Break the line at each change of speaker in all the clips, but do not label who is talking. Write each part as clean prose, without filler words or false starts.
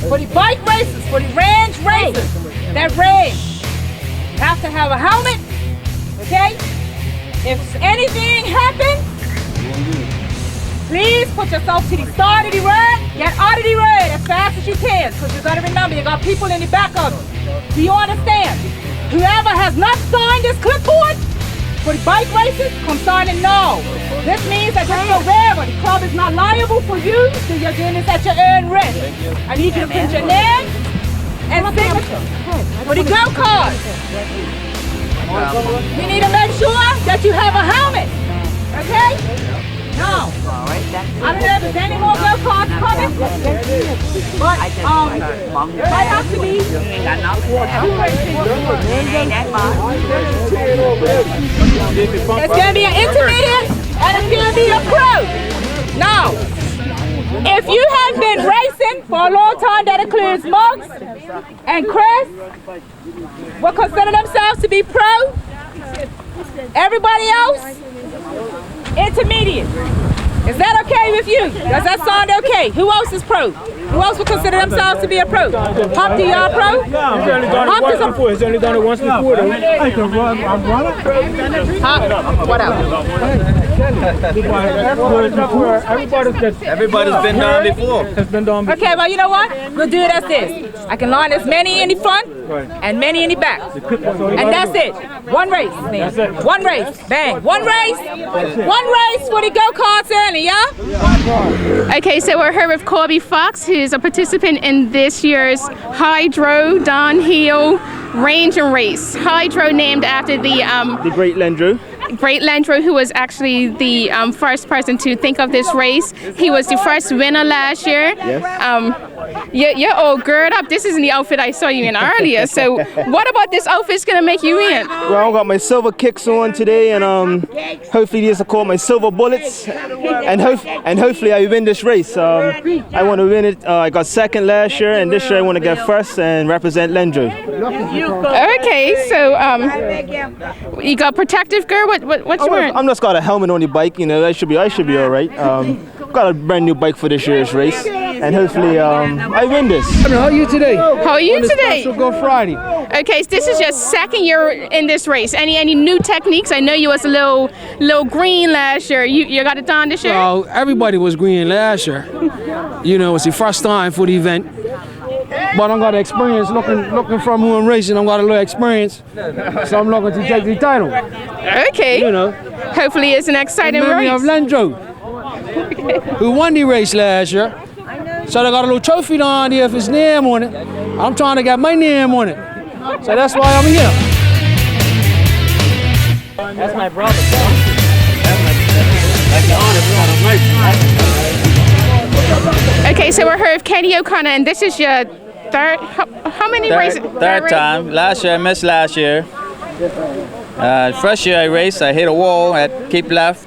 For the bike races, for the range races, that range, you have to have a helmet, okay? If anything happens, please put yourself to the start of the road, get out of the road as fast as you can, because you gotta remember, you got people in the back of you. Do you understand? Whoever has not signed this clipboard for the bike races, come sign it now. This means that you're so rare, but the club is not liable for you, so you're doing this at your own risk. I need you to print your name and signature for the go-kart. You need to make sure that you have a helmet, okay? No. I don't know if there's any more go-karts coming, but it might have to be It's going to be an intermediate and it's going to be a pro. Now, if you have been racing for a long time, that includes Mugs and Chris, will consider themselves to be pro. Everybody else, intermediate. Is that okay with you? Does that sound okay? Who else is pro? Who else would consider themselves to be a pro? Hop, do y'all pro? Hop is a pro.
He's only done it once before. I can run. I'm running.
Hop, what else?
Everybody's been done before.
It's been done before.
Okay, well, you know what? We'll do it as this. I can line as many in the front and many in the back. And that's it. One race. One race. Bang. One race. One race for the go-karts early, yeah?
Okay, so we're here with Corby Fox, who's a participant in this year's Hydro Downhill Range and Race. Hydro named after the
great Lendrew.
Great Lendrew, who was actually the first person to think of this race. He was the first winner last year.
Yes.
You're all geared up. This isn't the outfit I saw you in earlier. So what about this outfit's gonna make you in?
Well, I got my silver kicks on today, and hopefully these are called my silver bullets, and hopefully I win this race. I want to win it. I got second last year, and this year I want to get first and represent Lendrew.
Okay, so you got protective gear. What you wearing?
I'm just got a helmet on the bike. You know, I should be all right. Got a brand new bike for this year's race, and hopefully I win this.
How are you today?
How are you today?
So go Friday.
Okay, so this is your second year in this race. Any new techniques? I know you was a little green last year. You got it done this year?
Well, everybody was green last year. You know, it's the first time for the event. But I'm got experience looking from who I'm racing. I've got a little experience, so I'm looking to take the title.
Okay.
You know.
Hopefully it's an exciting race.
Of Lendrew, who won the race last year. So they got a little trophy on there with his name on it. I'm trying to get my name on it. So that's why I'm here.
That's my brother.
Okay, so we're here with Kenny O'Connor, and this is your third. How many races?
Third time. Last year I missed last year. First year I raced, I hit a wall at Keep Left.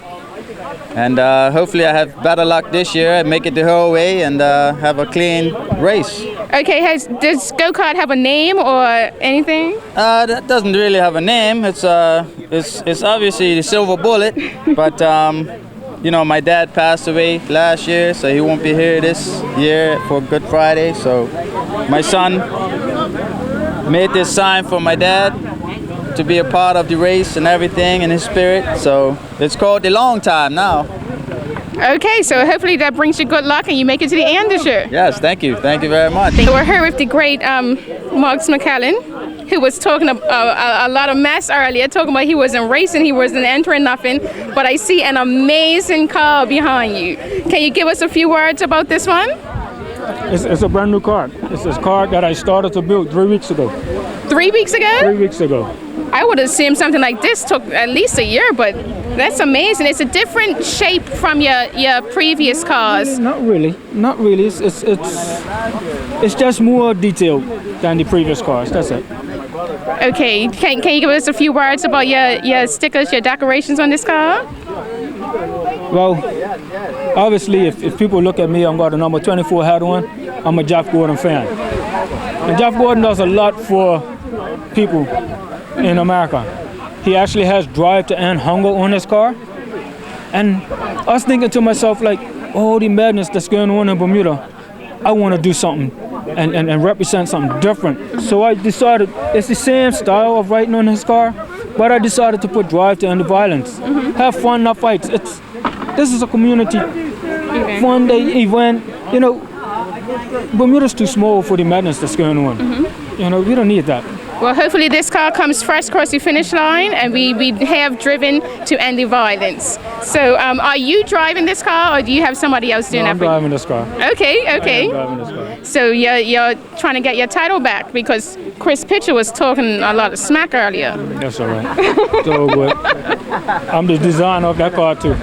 And hopefully I have better luck this year and make it the whole way and have a clean race.
Okay, does go-kart have a name or anything?
That doesn't really have a name. It's obviously the silver bullet, but you know, my dad passed away last year, so he won't be here this year for Good Friday. So my son made this sign for my dad to be a part of the race and everything in his spirit. So it's called the long time now.
Okay, so hopefully that brings you good luck and you make it to the end this year.
Yes, thank you. Thank you very much.
We're here with the great Mugs McCallan, who was talking a lot of mess earlier, talking about he wasn't racing, he wasn't entering nothing, but I see an amazing car behind you. Can you give us a few words about this one?
It's a brand new car. It's a car that I started to build 3 weeks ago.
3 weeks ago?
3 weeks ago.
I would assume something like this took at least a year, but that's amazing. It's a different shape from your previous cars.
Not really. It's just more detailed than the previous cars. That's it.
Okay, can you give us a few words about your stickers, your decorations on this car?
Well, obviously, if people look at me, I've got a number 24 hat on. I'm a Jeff Gordon fan. And Jeff Gordon does a lot for people in America. He actually has drive to end hunger on his car. And I was thinking to myself, like, all the madness that's going on in Bermuda, I want to do something and represent something different. So I decided it's the same style of writing on his car, but I decided to put drive to end the violence. Have fun, not fights. This is a community fun day event. You know, Bermuda's too small for the madness that's going on. You know, we don't need that.
Well, hopefully this car comes fresh across the finish line, and we have driven to end the violence. So, are you driving this car, or do you have somebody else doing
I'm
that for you?
driving this car.
Okay.
I'm driving this car.
So you're trying to get your title back because Chris Pitcher was talking a lot of smack earlier.
That's all right. So good. I'm the designer of that car too.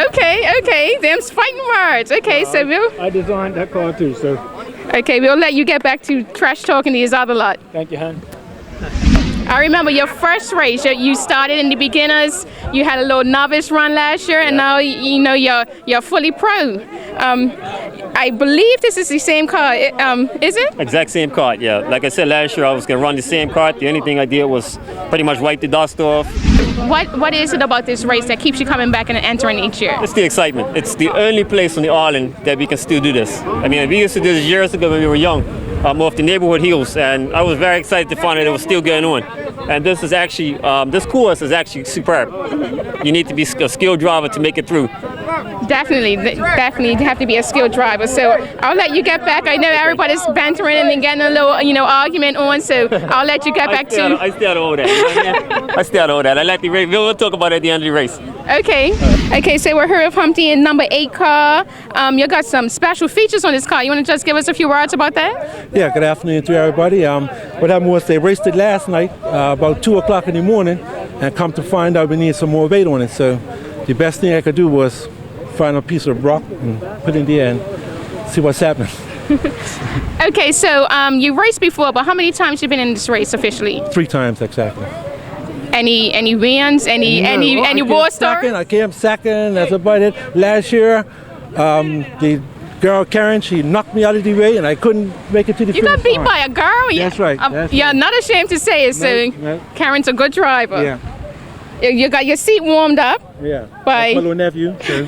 Okay. Them's fighting words. Okay, so
I designed that car too. So
we'll let you get back to trash talking these other lot.
thank you, hon.
I remember your first race. You started in the beginners. You had a little novice run last year, and now you're fully pro. I believe this is the same car. Is it?
Exact same cart, yeah. Like I said last year, I was gonna run the same cart. The only thing I did was pretty much wipe the dust off.
What is it about this race that keeps you coming back and entering each year?
It's the excitement. It's the only place on the island that we can still do this. I mean, we used to do this years ago when we were young, off the neighborhood hills, and I was very excited to find out it was still going on. And this is actually, this course is actually superb. You need to be a skilled driver to make it through.
Definitely you have to be a skilled driver. So I'll let you get back. I know everybody's bantering and getting a little, argument on. So I'll let you get back to.
I stay out of all that. You know what I mean? I stay out of all that. I let the race. We'll talk about it at the end of the race.
Okay. So we're here with Humpty in number 8 car. You got some special features on this car. You want to just give us a few words about that?
Yeah. Good afternoon to everybody. What happened was they raced it last night about 2 o'clock in the morning, and come to find out we need some more weight on it. So the best thing I could do was find a piece of rock and put it in the air and see what's happening.
Okay, so you raced before, but how many times you been in this race officially?
3 times exactly.
Any wins? Any war stories?
I came second. That's about it. Last year, the girl Karen, she knocked me out of the way, and I couldn't make it to the
You
finish
got beat
line.
by a girl.
That's right.
You're not ashamed to say it. So
No.
Karen's a good driver.
Yeah.
You got your seat warmed up.
Yeah.
By
my little nephew. So,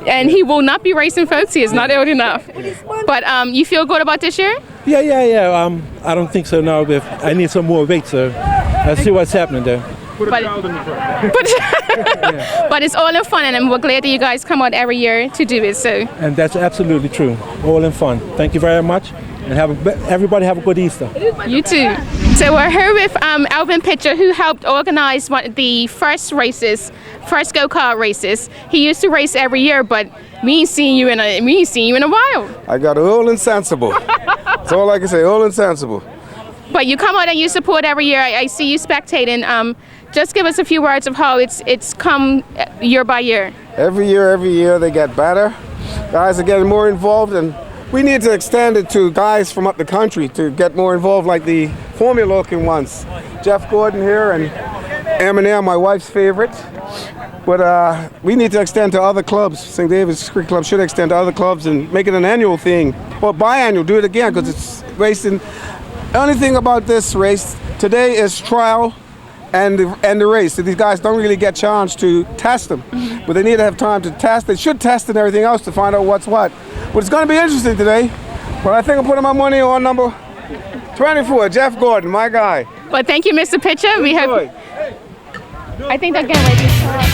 and he will not be racing, folks. He is not old enough. But you feel good about this year?
Yeah. I don't think so now. But I need some more weight, so let's see what's happening there.
But it's all in fun, and we're glad that you guys come out every year to do it. So.
And that's absolutely true. All in fun. Thank you very much, and everybody have a good Easter.
You too. So we're here with Alvin Pitcher, who helped organize one of the first go-kart races. He used to race every year, but we ain't seen you in a while.
I got old and sensible. That's all I can say, old and sensible.
But you come out and you support every year. I see you spectating. Just give us a few words of how it's come year by year.
Every year they get better. Guys are getting more involved, and we need to extend it to guys from up the country to get more involved, like the formula-looking ones. Jeff Gordon here and Eminem, my wife's favorite. But we need to extend to other clubs. St. David's Cricket Club should extend to other clubs and make it an annual thing. Or biannual, do it again, because it's racing. The only thing about this race today is trial and the race. So these guys don't really get chance to test them, but they need to have time to test. They should test and everything else to find out what's what. But it's going to be interesting today. But I think I'm putting my money on number 24, Jeff Gordon, my guy.
Well, thank you, Mr. Pitcher. We have. I think they're getting ready to start.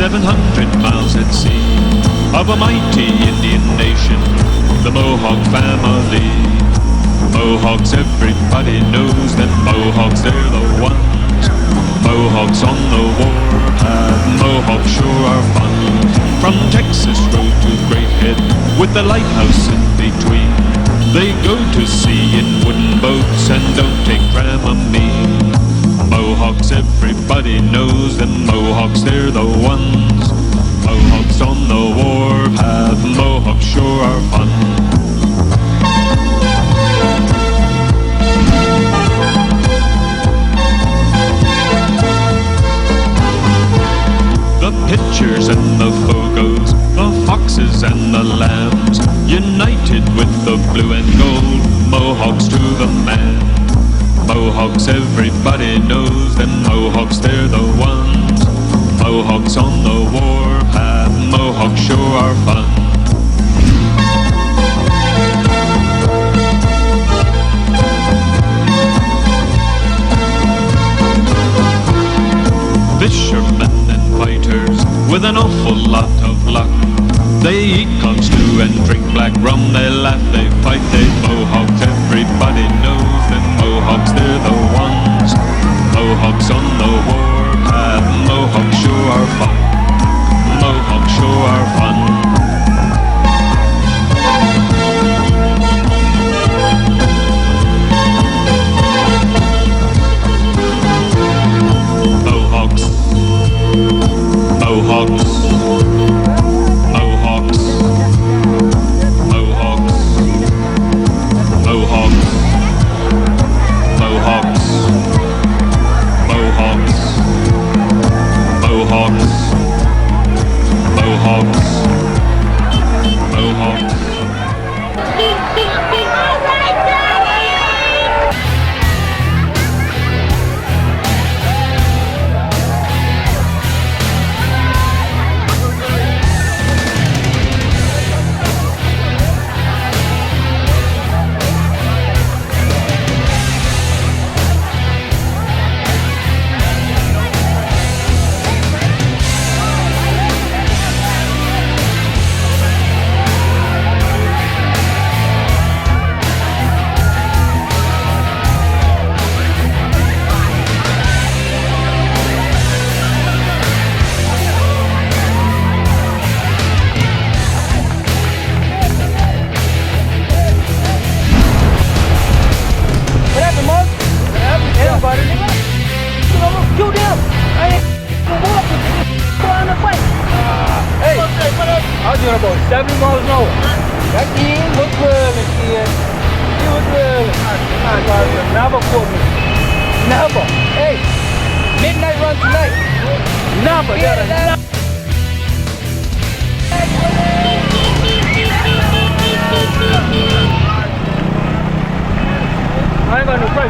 700 miles at sea of a mighty Indian nation, the Mohawk family. Mohawks, everybody knows them. Mohawks, they're the ones. Mohawks on the warpath, Mohawks sure are fun. From Texas road to Great Head, with the lighthouse in between, they go to sea in wooden boats and don't take Dramamine. Mohawks, everybody knows them. Mohawks, they're the ones. Mohawks on the warpath, Mohawks sure are fun. The pitchers and the fogos, the foxes and the lambs, united with the blue and gold, Mohawks to the man. Mohawks, everybody knows them. Mohawks, they're the ones. Mohawks on the warpath, Mohawks sure are fun. Fishermen and fighters with an awful lot of luck. They eat conch stew and drink black rum. They laugh, they fight, they Mohawks. Everybody knows them. Mohawks, they're the ones. Mohawks on the warpath, Mohawks sure are fun. Mohawks sure are fun. Mohawks, Mohawks, Mohawks, Mohawks, Mohawks, Mohawks, Mohawks, Mohawks, Mohawks, Mohawks.
I was doing about 70 miles an hour. That kid was loving, kid. He was loving. My God, never for me. Never. Hey, midnight run tonight. Never. I ain't got no break.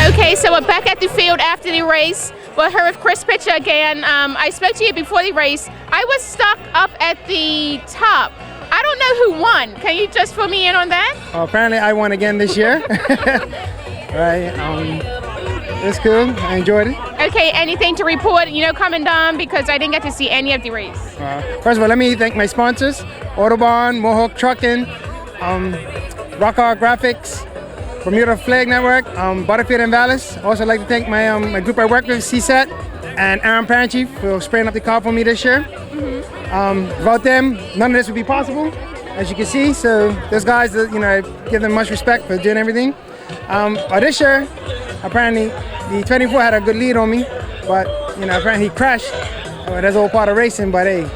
Okay, so we're back at the field after the race. We're here with Chris Pitcher again. I spoke to you before the race. I was stuck up at the top. I don't know who won. Can you just fill me in on that?
Apparently I won again this year. Right. It's cool. I enjoyed it.
Okay, anything to report, coming down, because I didn't get to see any of the race.
First of all, let me thank my sponsors, Autobahn, Mohawk Trucking, Rock Art Graphics, Bermuda Flag Network, Butterfield and Vallis. Also like to thank my my group I work with, CSET, and Aaron Paranchi for spraying up the car for me this year. Without them, none of this would be possible, as you can see. So those guys, I give them much respect for doing everything. This year, apparently the 24 had a good lead on me, but apparently he crashed. That's all part of racing, but hey.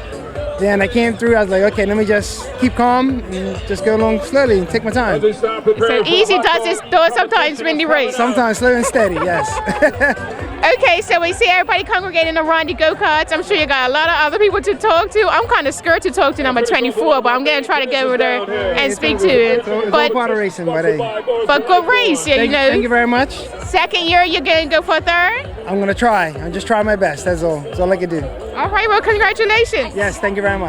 Then I came through, I was like, okay, let me just keep calm and just go along slowly and take my time.
So easy does it, though sometimes when the race.
Sometimes slow and steady, yes.
Okay, so we see everybody congregating around the go-karts. I'm sure you got a lot of other people to talk to. I'm kind of scared to talk to number 24, but I'm going to try to go over there and speak to him.
It's all part of racing, but hey.
But good race, yeah, you know.
Thank you very much.
Second year, you're going to go for a third?
I'm going to try. I'm just trying my best. That's all. That's all I can do.
All right, well, congratulations.
Yes, thank you very much.